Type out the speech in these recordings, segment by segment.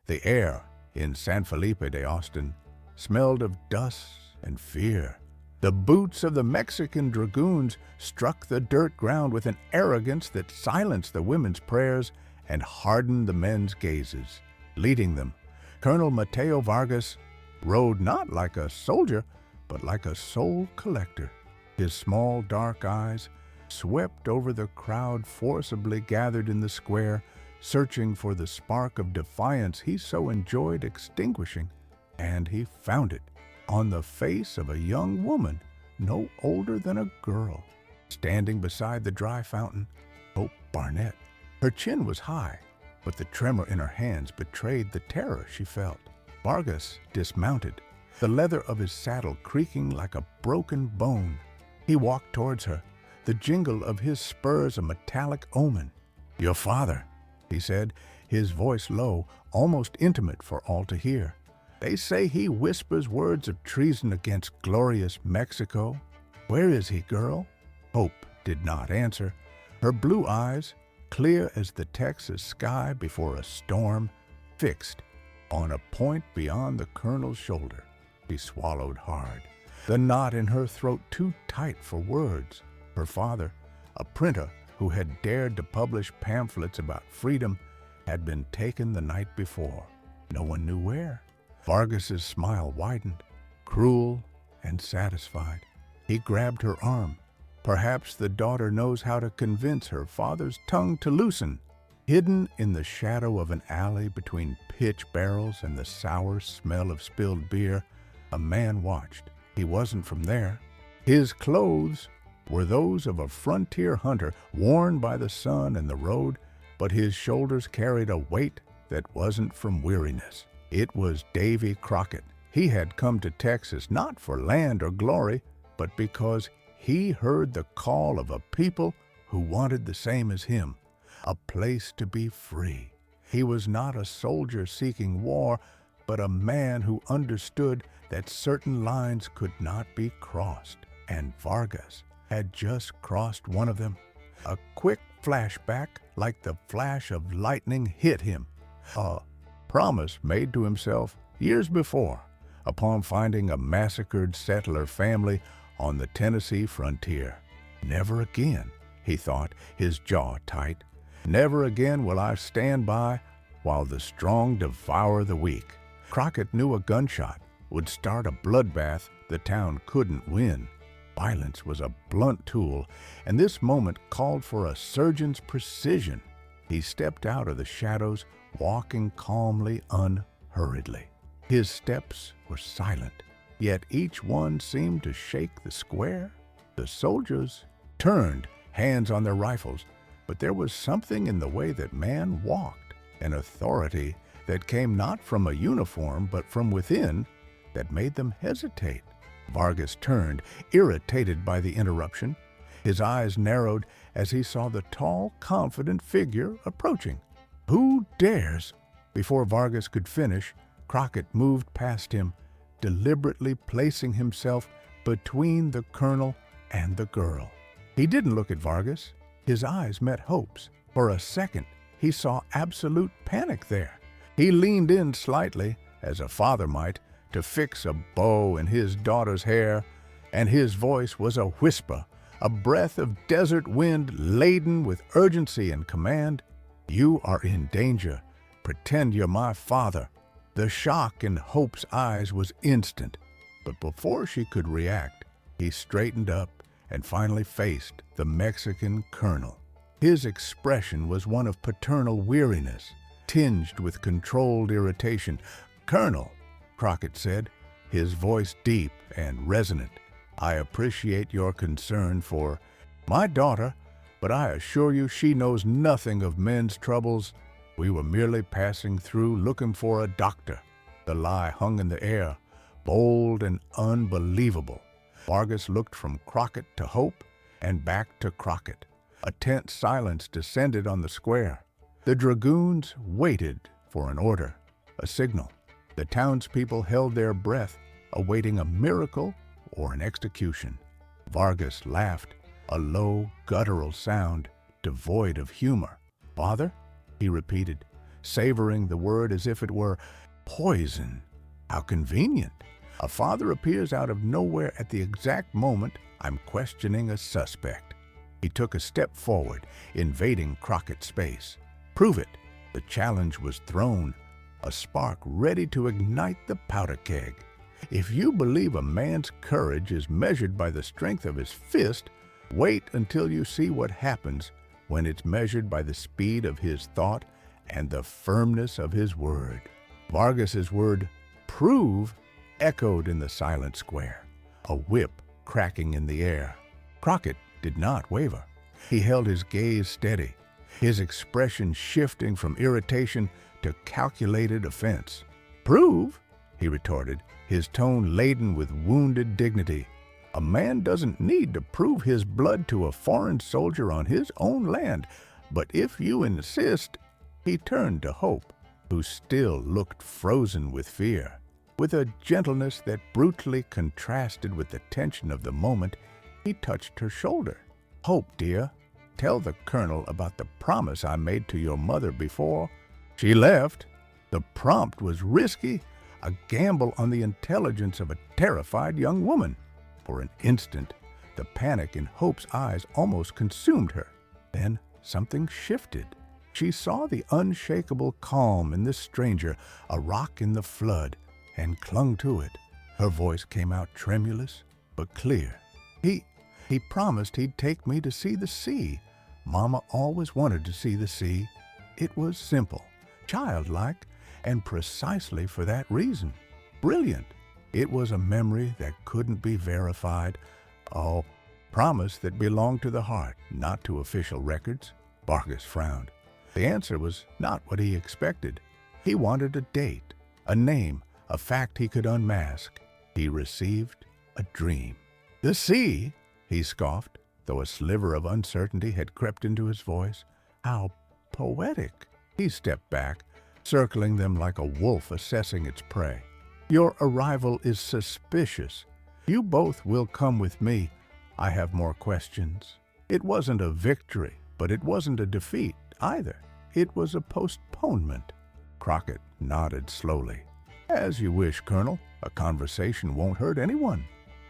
The air in San Felipe de Austin smelled of dust and fear. The boots of the Mexican dragoons struck the dirt ground with an arrogance that silenced the women's prayers and hardened the men's gazes. Leading them, Colonel Mateo Vargas rode not like a soldier, but like a soul collector. His small, dark eyes swept over the crowd forcibly gathered in the square, searching for the spark of defiance he so enjoyed extinguishing, and he found it on the face of a young woman no older than a girl, standing beside the dry fountain, Hope Barnett. Her chin was high, but the tremor in her hands betrayed the terror she felt. Vargas dismounted, the leather of his saddle creaking like a broken bone. He walked towards her, the jingle of his spurs a metallic omen. "Your father," he said, his voice low, almost intimate for all to hear. "They say he whispers words of treason against glorious Mexico. Where is he, girl?" Hope did not answer. Her blue eyes, clear as the Texas sky before a storm, fixed on a point beyond the colonel's shoulder. She swallowed hard, the knot in her throat too tight for words. Her father, a printer who had dared to publish pamphlets about freedom, had been taken the night before. No one knew where. Vargas's smile widened, cruel and satisfied. He grabbed her arm. Perhaps the daughter knows how to convince her father's tongue to loosen. Hidden in the shadow of an alley between pitch barrels and the sour smell of spilled beer, a man watched. He wasn't from there. His clothes were those of a frontier hunter, worn by the sun and the road, but his shoulders carried a weight that wasn't from weariness. It was Davy Crockett. He had come to Texas not for land or glory, but because he heard the call of a people who wanted the same as him, a place to be free. He was not a soldier seeking war, but a man who understood that certain lines could not be crossed, and Vargas had just crossed one of them. A quick flashback, like the flash of lightning, hit him. A promise made to himself years before, upon finding a massacred settler family on the Tennessee frontier. "Never again," he thought, his jaw tight. "Never again will I stand by while the strong devour the weak." Crockett knew a gunshot would start a bloodbath the town couldn't win. Violence was a blunt tool, and this moment called for a surgeon's precision. He stepped out of the shadows, walking calmly, unhurriedly. His steps were silent, yet each one seemed to shake the square. The soldiers turned, hands on their rifles, but there was something in the way that man walked, an authority that came not from a uniform but from within, that made them hesitate. Vargas turned, irritated by the interruption. His eyes narrowed as he saw the tall, confident figure approaching. "Who dares?" Before Vargas could finish, Crockett moved past him, deliberately placing himself between the colonel and the girl. He didn't look at Vargas. His eyes met Hope's. For a second, he saw absolute panic there. He leaned in slightly, as a father might, to fix a bow in his daughter's hair, and his voice was a whisper, a breath of desert wind laden with urgency and command. "You are in danger. Pretend you're my father." The shock in Hope's eyes was instant, but before she could react, he straightened up and finally faced the Mexican colonel. His expression was one of paternal weariness, tinged with controlled irritation. "Colonel," Crockett said, his voice deep and resonant, "I appreciate your concern for my daughter, but I assure you she knows nothing of men's troubles. We were merely passing through looking for a doctor." The lie hung in the air, bold and unbelievable. Vargas looked from Crockett to Hope and back to Crockett. A tense silence descended on the square. The dragoons waited for an order, a signal. The townspeople held their breath, awaiting a miracle or an execution. Vargas laughed, a low, guttural sound, devoid of humor. "Father?" he repeated, savoring the word as if it were poison. How convenient. A father appears out of nowhere at the exact moment I'm questioning a suspect. He took a step forward, invading Crockett's space. Prove it. The challenge was thrown, a spark ready to ignite the powder keg. If you believe a man's courage is measured by the strength of his fist, wait until you see what happens when it's measured by the speed of his thought and the firmness of his word. Vargas's word, prove, echoed in the silent square, a whip cracking in the air. Crockett did not waver. He held his gaze steady, his expression shifting from irritation to calculated offense. Prove? He retorted, his tone laden with wounded dignity. A man doesn't need to prove his blood to a foreign soldier on his own land, but if you insist— He turned to Hope, who still looked frozen with fear. With a gentleness that brutally contrasted with the tension of the moment, he touched her shoulder. Hope, dear, tell the Colonel about the promise I made to your mother before she left. The prompt was risky, a gamble on the intelligence of a terrified young woman. For an instant, the panic in Hope's eyes almost consumed her. Then something shifted. She saw the unshakable calm in this stranger, a rock in the flood, and clung to it. Her voice came out tremulous but clear. He promised he'd take me to see the sea. Mama always wanted to see the sea. It was simple, childlike, and precisely for that reason, brilliant. It was a memory that couldn't be verified, a promise that belonged to the heart, not to official records. Vargas frowned. The answer was not what he expected. He wanted a date, a name, a fact he could unmask. He received a dream. The sea, he scoffed, though a sliver of uncertainty had crept into his voice. How poetic. He stepped back, circling them like a wolf assessing its prey. Your arrival is suspicious. You both will come with me. I have more questions. It wasn't a victory, but it wasn't a defeat either. It was a postponement. Crockett nodded slowly. As you wish, Colonel. A conversation won't hurt anyone.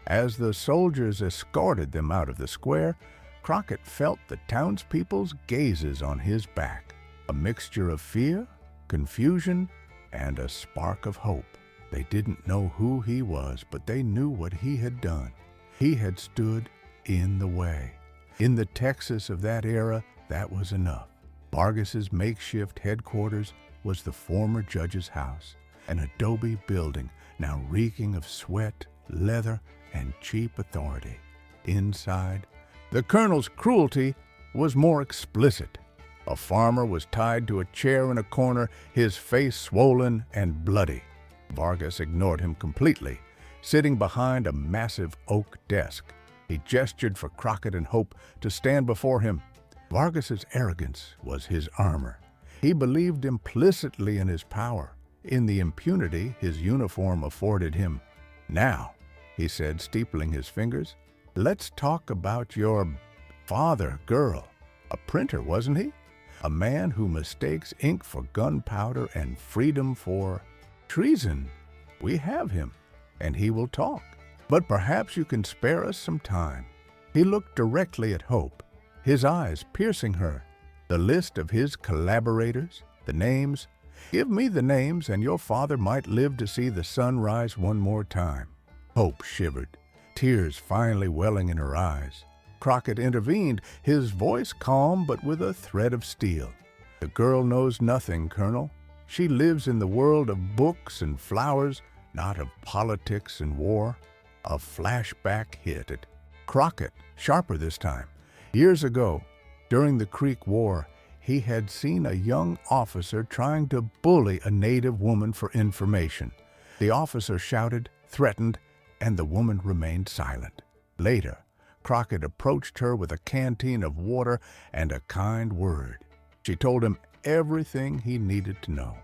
As the soldiers escorted them out of the square, Crockett felt the townspeople's gazes on his back, a mixture of fear, confusion, and a spark of hope. They didn't know who he was, but they knew what he had done. He had stood in the way. In the Texas of that era, that was enough. Vargas's makeshift headquarters was the former judge's house, an adobe building now reeking of sweat, leather, and cheap authority. Inside, the Colonel's cruelty was more explicit. A farmer was tied to a chair in a corner, his face swollen and bloody. Vargas ignored him completely, sitting behind a massive oak desk. He gestured for Crockett and Hope to stand before him. Vargas's arrogance was his armor. He believed implicitly in his power, in the impunity his uniform afforded him. Now, he said, steepling his fingers, let's talk about your father, girl. A printer, wasn't he? A man who mistakes ink for gunpowder and freedom for treason. We have him, and he will talk. But perhaps you can spare us some time. He looked directly at Hope, his eyes piercing her. The list of his collaborators, the names. Give me the names, and your father might live to see the sun rise one more time. Hope shivered, tears finally welling in her eyes. Crockett intervened, his voice calm but with a thread of steel. The girl knows nothing, Colonel. She lives in the world of books and flowers, not of politics and war. A flashback hit at Crockett, sharper this time. Years ago, during the Creek War, he had seen a young officer trying to bully a native woman for information. The officer shouted, threatened, and the woman remained silent. Later, Crockett approached her with a canteen of water and a kind word. She told him everything he needed to know.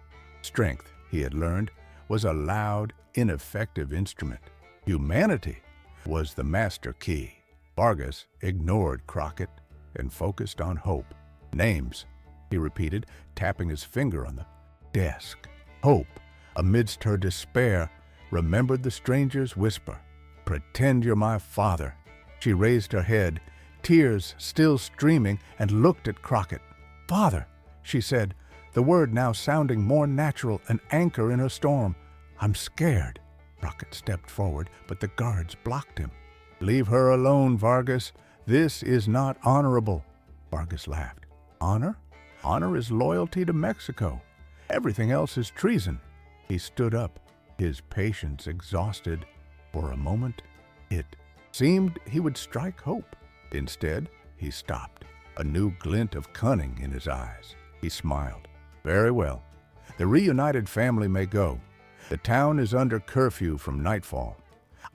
Strength, he had learned, was a loud, ineffective instrument. Humanity was the master key. Vargas ignored Crockett and focused on Hope. Names, he repeated, tapping his finger on the desk. Hope, amidst her despair, remembered the stranger's whisper, "Pretend you're my father." She raised her head, tears still streaming, and looked at Crockett. "Father," she said, the word now sounding more natural, an anchor in her storm. "I'm scared." Crockett stepped forward, but the guards blocked him. "Leave her alone, Vargas. This is not honorable." Vargas laughed. "Honor? Honor is loyalty to Mexico. Everything else is treason." He stood up, his patience exhausted. For a moment, it seemed he would strike Hope. Instead, he stopped, a new glint of cunning in his eyes. He smiled. "Very well. The reunited family may go. The town is under curfew from nightfall.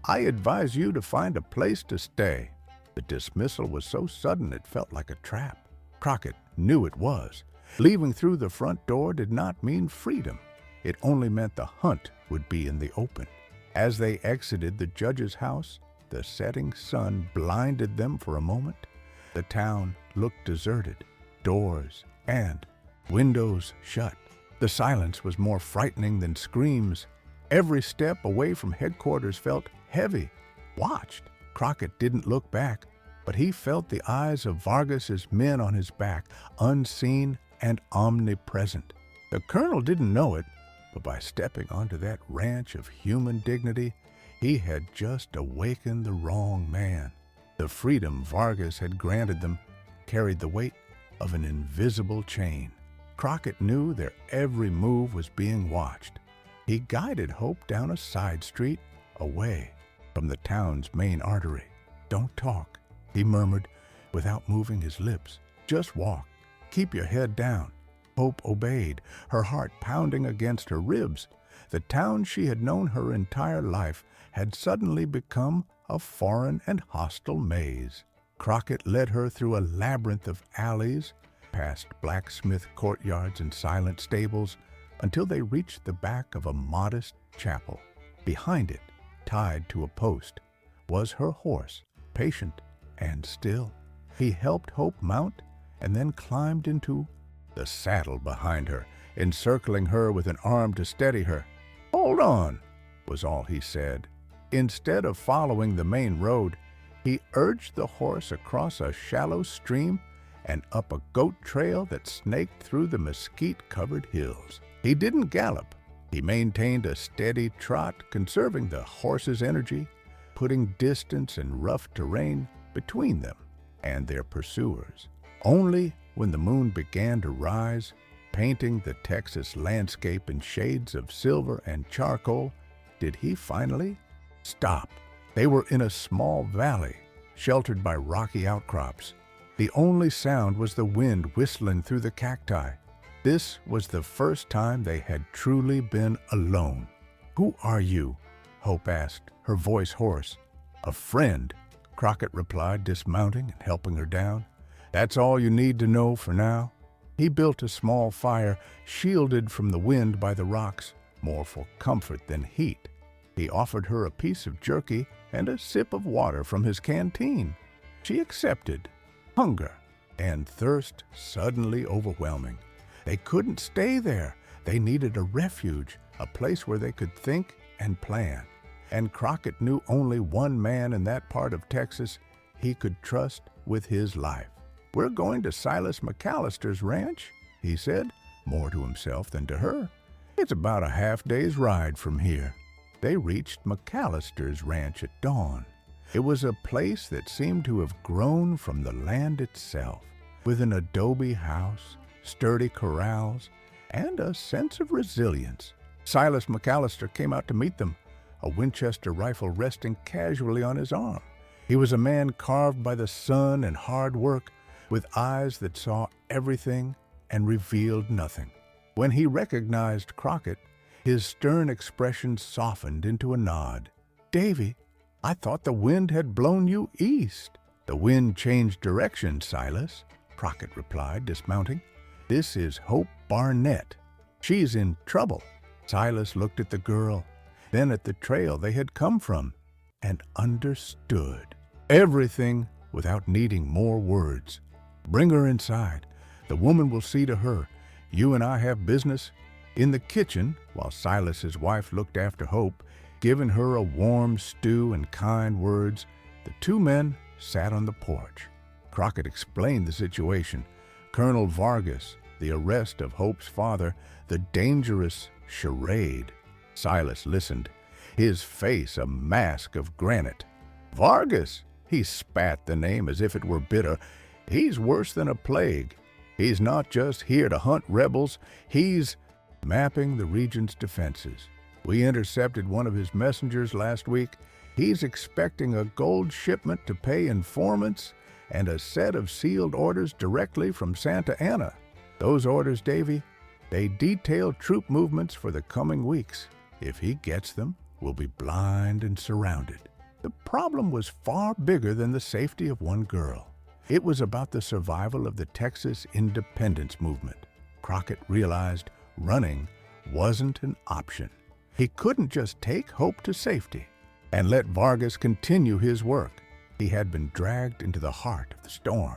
I advise you to find a place to stay." The dismissal was so sudden it felt like a trap. Crockett knew it was. Leaving through the front door did not mean freedom. It only meant the hunt would be in the open. As they exited the judge's house, the setting sun blinded them for a moment. The town looked deserted, doors and windows shut. The silence was more frightening than screams. Every step away from headquarters felt heavy, watched. Crockett didn't look back, but he felt the eyes of Vargas's men on his back, unseen and omnipresent. The colonel didn't know it, but by stepping onto that ranch of human dignity, he had just awakened the wrong man. The freedom Vargas had granted them carried the weight of an invisible chain. Crockett knew their every move was being watched. He guided Hope down a side street, away from the town's main artery. "Don't talk," he murmured, without moving his lips. "Just walk. Keep your head down." Hope obeyed, her heart pounding against her ribs. The town she had known her entire life had suddenly become a foreign and hostile maze. Crockett led her through a labyrinth of alleys, past blacksmith courtyards and silent stables, until they reached the back of a modest chapel. Behind it, tied to a post, was her horse, patient and still. He helped Hope mount and then climbed into the saddle behind her, encircling her with an arm to steady her. "Hold on," was all he said. Instead of following the main road, he urged the horse across a shallow stream and up a goat trail that snaked through the mesquite-covered hills. He didn't gallop. He maintained a steady trot, conserving the horse's energy, putting distance and rough terrain between them and their pursuers. Only when the moon began to rise, painting the Texas landscape in shades of silver and charcoal, did he finally stop. They were in a small valley, sheltered by rocky outcrops. The only sound was the wind whistling through the cacti. This was the first time they had truly been alone. "Who are you?" Hope asked, her voice hoarse. "A friend," Crockett replied, dismounting and helping her down. "That's all you need to know for now." He built a small fire, shielded from the wind by the rocks, more for comfort than heat. He offered her a piece of jerky and a sip of water from his canteen. She accepted, hunger and thirst suddenly overwhelming. They couldn't stay there. They needed a refuge, a place where they could think and plan. And Crockett knew only one man in that part of Texas he could trust with his life. "We're going to Silas McAllister's ranch," he said, more to himself than to her. "It's about a half-day's ride from here." They reached McAllister's ranch at dawn. It was a place that seemed to have grown from the land itself, with an adobe house, sturdy corrals, and a sense of resilience. Silas McAllister came out to meet them, a Winchester rifle resting casually on his arm. He was a man carved by the sun and hard work, with eyes that saw everything and revealed nothing. When he recognized Crockett, his stern expression softened into a nod. "Davy, I thought the wind had blown you east." "The wind changed direction, Silas," Crockett replied, dismounting. "This is Hope Barnett. She's in trouble." Silas looked at the girl, then at the trail they had come from, and understood everything without needing more words. "Bring her inside. The woman will see to her. You and I have business In the kitchen, while Silas's wife looked after Hope, giving her a warm stew and kind words, the two men sat on the porch. Crockett explained the situation. Colonel Vargas, the arrest of Hope's father, the dangerous charade. Silas listened, his face a mask of granite. Vargas! He spat the name as if it were bitter. He's worse than a plague. He's not just here to hunt rebels, he's mapping the region's defenses. We intercepted one of his messengers last week. He's expecting a gold shipment to pay informants and a set of sealed orders directly from Santa Anna. Those orders, Davy, they detail troop movements for the coming weeks. If he gets them, we'll be blind and surrounded. The problem was far bigger than the safety of one girl. It was about the survival of the Texas independence movement. Crockett realized running wasn't an option. He couldn't just take Hope to safety and let Vargas continue his work. He had been dragged into the heart of the storm.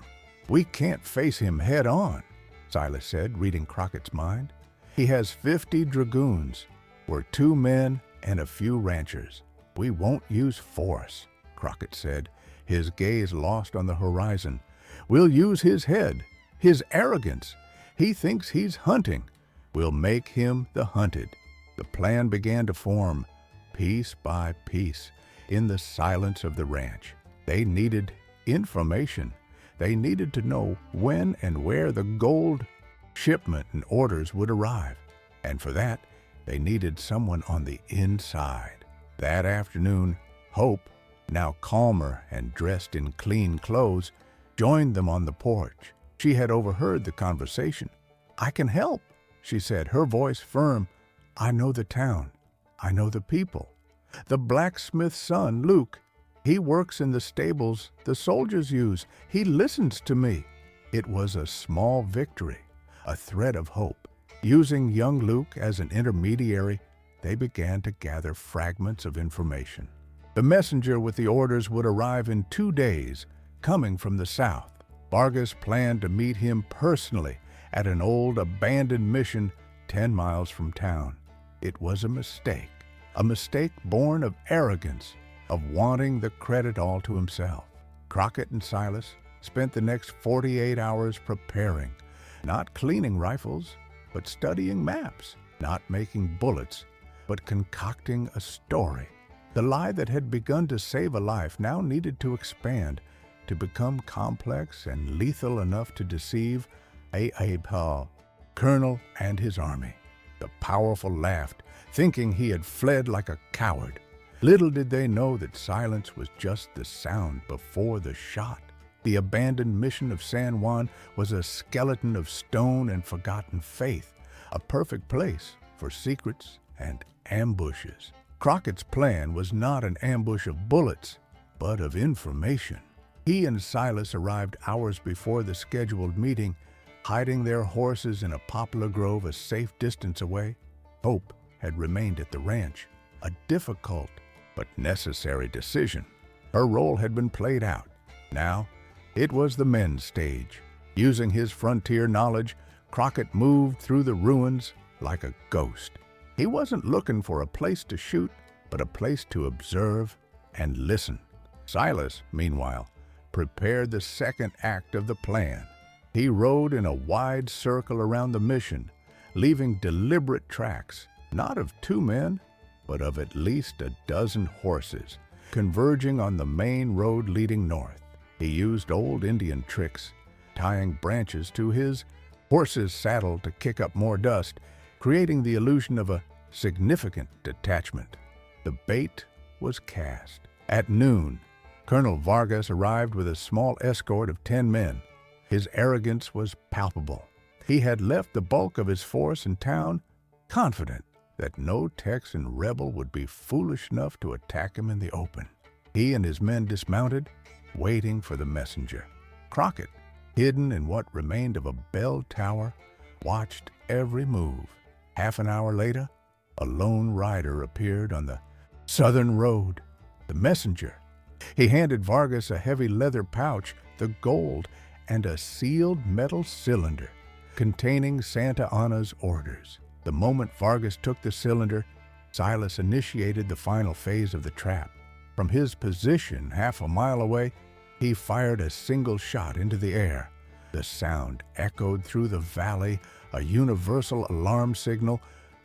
We can't face him head on, Silas said, reading Crockett's mind. He has 50 dragoons. We're 2 men and a few ranchers. We won't use force, Crockett said, his gaze lost on the horizon. We'll use his head, his arrogance. He thinks he's hunting. We'll make him the hunted. The plan began to form, piece by piece, in the silence of the ranch. They needed information. They needed to know when and where the gold shipment and orders would arrive. And for that, they needed someone on the inside. That afternoon, Hope, now calmer and dressed in clean clothes, joined them on the porch. She had overheard the conversation. "I can help," she said, her voice firm. "I know the town. I know the people. The blacksmith's son, Luke, he works in the stables the soldiers use. He listens to me." It was a small victory, a thread of hope. Using young Luke as an intermediary, they began to gather fragments of information. The messenger with the orders would arrive in 2 days, coming from the south. Vargas planned to meet him personally at an old abandoned mission 10 miles from town. It was a mistake born of arrogance, of wanting the credit all to himself. Crockett and Silas spent the next 48 hours preparing, not cleaning rifles, but studying maps, not making bullets, but concocting a story. The lie that had begun to save a life now needed to expand, to become complex and lethal enough to deceive Abe Hall, colonel and his army. The powerful laughed, thinking he had fled like a coward. Little did they know that silence was just the sound before the shot. The abandoned mission of San Juan was a skeleton of stone and forgotten faith, a perfect place for secrets and ambushes. Crockett's plan was not an ambush of bullets, but of information. He and Silas arrived hours before the scheduled meeting, hiding their horses in a poplar grove a safe distance away. Hope had remained at the ranch, a difficult but necessary decision. Her role had been played out. Now, it was the men's stage. Using his frontier knowledge, Crockett moved through the ruins like a ghost. He wasn't looking for a place to shoot, but a place to observe and listen. Silas, meanwhile, prepared the second act of the plan. He rode in a wide circle around the mission, leaving deliberate tracks, not of 2 men, but of at least a dozen horses, converging on the main road leading north. He used old Indian tricks, tying branches to his horse's saddle to kick up more dust, creating the illusion of a significant detachment. The bait was cast. At noon, Colonel Vargas arrived with a small escort of 10 men. His arrogance was palpable. He had left the bulk of his force in town, confident that no Texan rebel would be foolish enough to attack him in the open. He and his men dismounted, waiting for the messenger. Crockett, hidden in what remained of a bell tower, watched every move. Half an hour later, a lone rider appeared on the southern road. The messenger. He handed Vargas a heavy leather pouch, the gold, and a sealed metal cylinder containing Santa Anna's orders. The moment Vargas took the cylinder, Silas initiated the final phase of the trap. From his position half a mile away, he fired a single shot into the air. The sound echoed through the valley, a universal alarm signal.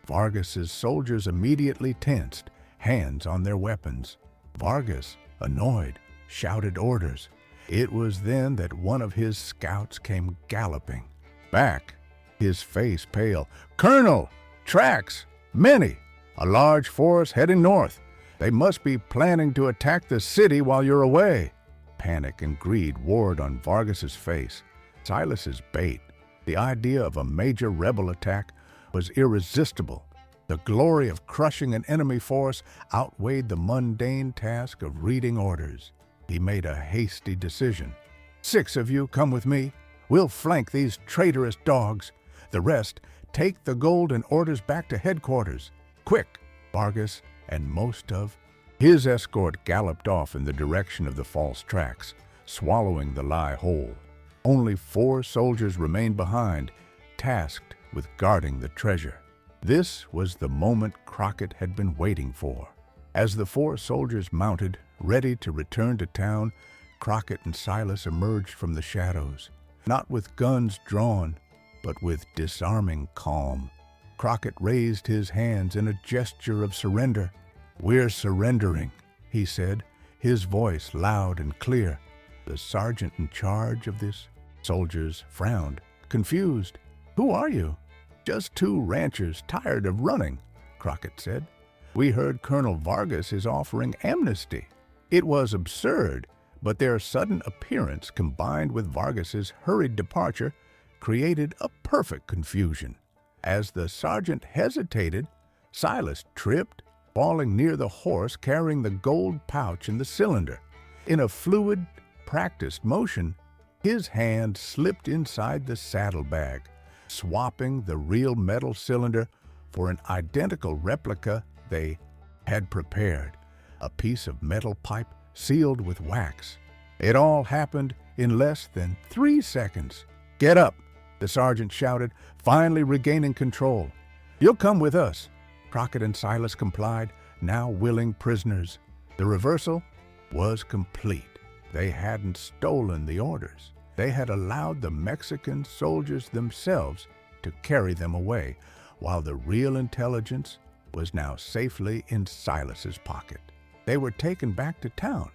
Vargas's soldiers immediately tensed, hands on their weapons. Vargas, annoyed, shouted orders. It was then that one of his scouts came galloping back, his face pale. "Colonel! Tracks! Many! A large force heading north. They must be planning to attack the city while you're away." Panic and greed warred on Vargas's face. Silas's bait, the idea of a major rebel attack, was irresistible. The glory of crushing an enemy force outweighed the mundane task of reading orders. He made a hasty decision. "6 of you come with me. We'll flank these traitorous dogs. The rest, take the gold and orders back to headquarters. Quick!" Vargas and most of his escort galloped off in the direction of the false tracks, swallowing the lie whole. Only 4 soldiers remained behind, tasked with guarding the treasure. This was the moment Crockett had been waiting for. As the 4 soldiers mounted, ready to return to town, Crockett and Silas emerged from the shadows, not with guns drawn, but with disarming calm. Crockett raised his hands in a gesture of surrender. "We're surrendering," he said, his voice loud and clear. The sergeant in charge of this soldiers frowned, confused. "Who are you?" "Just 2 ranchers tired of running," Crockett said. "We heard Colonel Vargas is offering amnesty." It was absurd, but their sudden appearance combined with Vargas's hurried departure created a perfect confusion. As the sergeant hesitated, Silas tripped, falling near the horse carrying the gold pouch and the cylinder. In a fluid, practiced motion, his hand slipped inside the saddlebag, swapping the real metal cylinder for an identical replica they had prepared, a piece of metal pipe sealed with wax. It all happened in less than 3 seconds. "Get up!" the sergeant shouted, finally regaining control. "You'll come with us." Crockett and Silas complied, now willing prisoners. The reversal was complete. They hadn't stolen the orders. They had allowed the Mexican soldiers themselves to carry them away, while the real intelligence was now safely in Silas's pocket. They were taken back to town,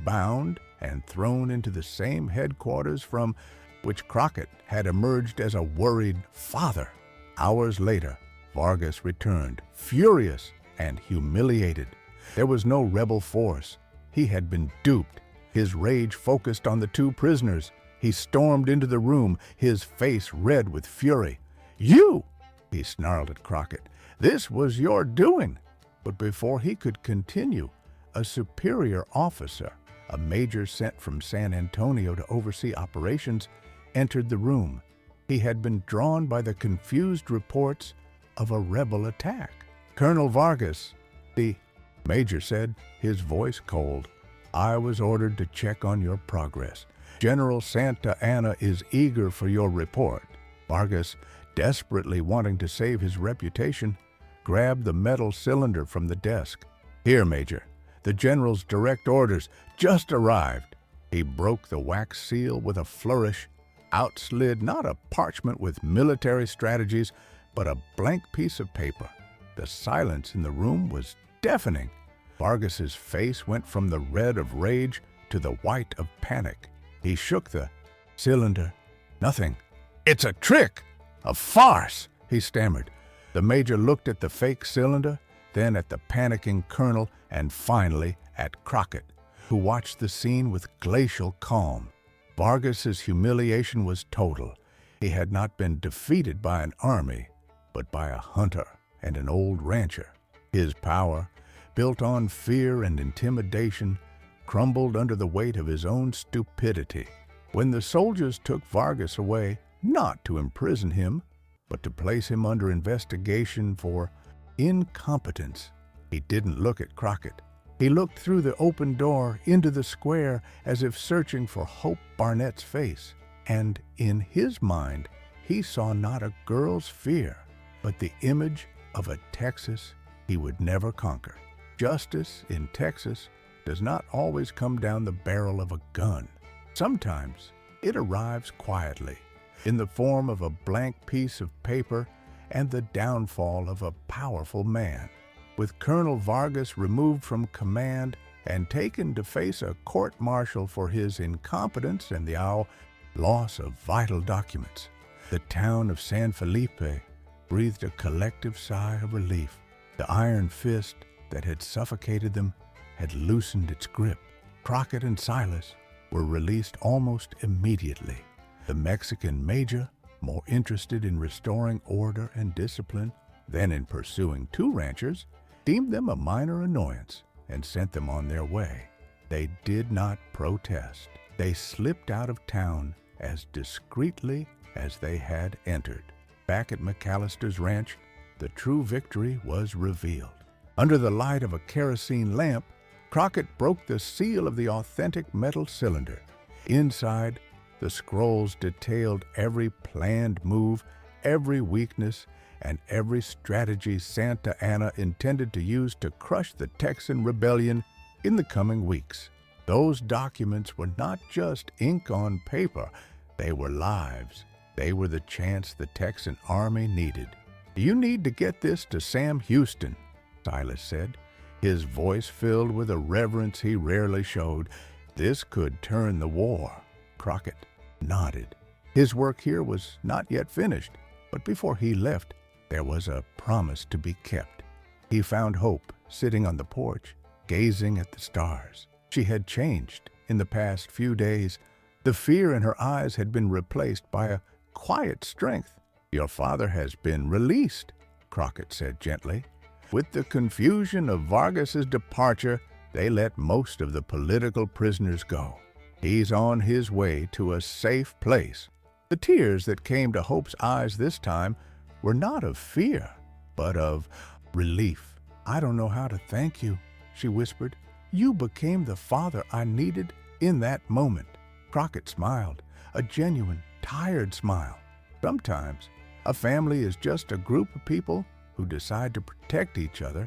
bound and thrown into the same headquarters from which Crockett had emerged as a worried father. Hours later, Vargas returned, furious and humiliated. There was no rebel force. He had been duped. His rage focused on the 2 prisoners. He stormed into the room, his face red with fury. "You!" he snarled at Crockett. "This was your doing." But before he could continue, a superior officer, a major sent from San Antonio to oversee operations, entered the room. He had been drawn by the confused reports of a rebel attack. "Colonel Vargas," the major said, his voice cold, "I was ordered to check on your progress. General Santa Anna is eager for your report." Vargas, desperately wanting to save his reputation, grabbed the metal cylinder from the desk. "Here, Major, the general's direct orders just arrived." He broke the wax seal with a flourish. Out slid not a parchment with military strategies, but a blank piece of paper. The silence in the room was deafening. Vargas's face went from the red of rage to the white of panic. He shook the cylinder. "Nothing. It's a trick! A farce!" he stammered. The major looked at the fake cylinder, then at the panicking colonel, and finally at Crockett, who watched the scene with glacial calm. Vargas's humiliation was total. He had not been defeated by an army, but by a hunter and an old rancher. His power, built on fear and intimidation, crumbled under the weight of his own stupidity. When the soldiers took Vargas away, not to imprison him, but to place him under investigation for incompetence, he didn't look at Crockett. He looked through the open door into the square as if searching for Hope Barnett's face, and in his mind he saw not a girl's fear, but the image of a Texas he would never conquer. Justice in Texas does not always come down the barrel of a gun. Sometimes it arrives quietly, in the form of a blank piece of paper and the downfall of a powerful man. With Colonel Vargas removed from command and taken to face a court-martial for his incompetence and the loss of vital documents, the town of San Felipe breathed a collective sigh of relief. The iron fist that had suffocated them had loosened its grip. Crockett and Silas were released almost immediately. The Mexican major, more interested in restoring order and discipline than in pursuing two ranchers, deemed them a minor annoyance and sent them on their way. They did not protest. They slipped out of town as discreetly as they had entered. Back at McAllister's ranch, the true victory was revealed. Under the light of a kerosene lamp, Crockett broke the seal of the authentic metal cylinder. Inside, the scrolls detailed every planned move, every weakness, and every strategy Santa Anna intended to use to crush the Texan rebellion in the coming weeks. Those documents were not just ink on paper, they were lives. They were the chance the Texan army needed. "You need to get this to Sam Houston," Silas said, his voice filled with a reverence he rarely showed. This could turn the war. Crockett nodded. His work here was not yet finished, but before he left, there was a promise to be kept. He found Hope sitting on the porch, gazing at the stars. She had changed in the past few days. The fear in her eyes had been replaced by a quiet strength. "Your father has been released," Crockett said gently. "With the confusion of Vargas's departure, they let most of the political prisoners go. He's on his way to a safe place." The tears that came to Hope's eyes this time were not of fear, but of relief. "I don't know how to thank you," she whispered. "You became the father I needed in that moment." Crockett smiled, a genuine, tired smile. Sometimes a family is just a group of people who decide to protect each other,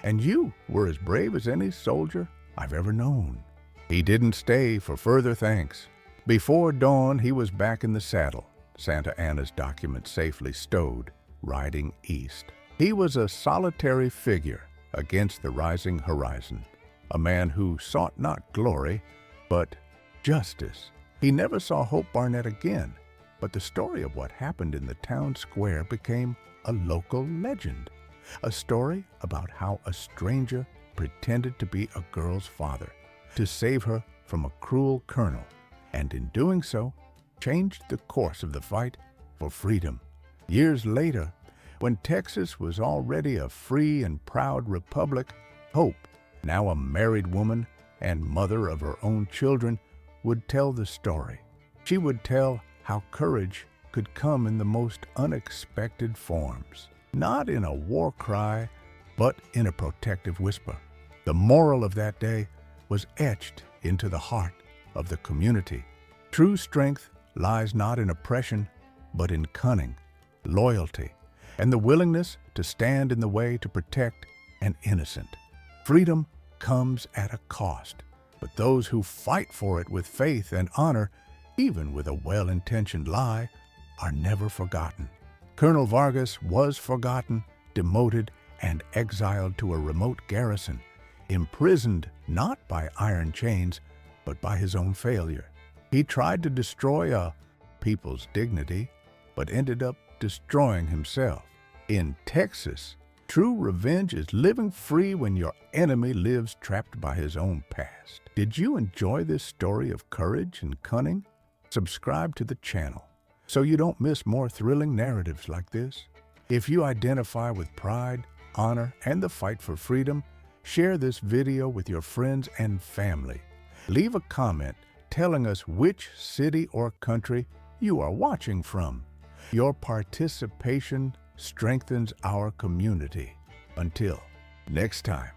and you were as brave as any soldier I've ever known. He didn't stay for further thanks. Before dawn, he was back in the saddle, Santa Anna's documents safely stowed, riding east. He was a solitary figure against the rising horizon, a man who sought not glory, but justice. He never saw Hope Barnett again, but the story of what happened in the town square became a local legend, a story about how a stranger pretended to be a girl's father to save her from a cruel colonel, and in doing so, changed the course of the fight for freedom. Years later, when Texas was already a free and proud republic, Hope, now a married woman and mother of her own children, would tell the story. She would tell how courage could come in the most unexpected forms, not in a war cry, but in a protective whisper. The moral of that day was etched into the heart of the community. True strength lies not in oppression, but in cunning, loyalty, and the willingness to stand in the way to protect an innocent. Freedom comes at a cost, but those who fight for it with faith and honor, even with a well-intentioned lie, are never forgotten. Colonel Vargas was forgotten, demoted, and exiled to a remote garrison, imprisoned not by iron chains, but by his own failure. He tried to destroy a people's dignity, but ended up destroying himself. In Texas, true revenge is living free when your enemy lives trapped by his own past. Did you enjoy this story of courage and cunning? Subscribe to the channel so you don't miss more thrilling narratives like this. If you identify with pride, honor, and the fight for freedom, share this video with your friends and family. Leave a comment telling us which city or country you are watching from. Your participation strengthens our community. Until next time.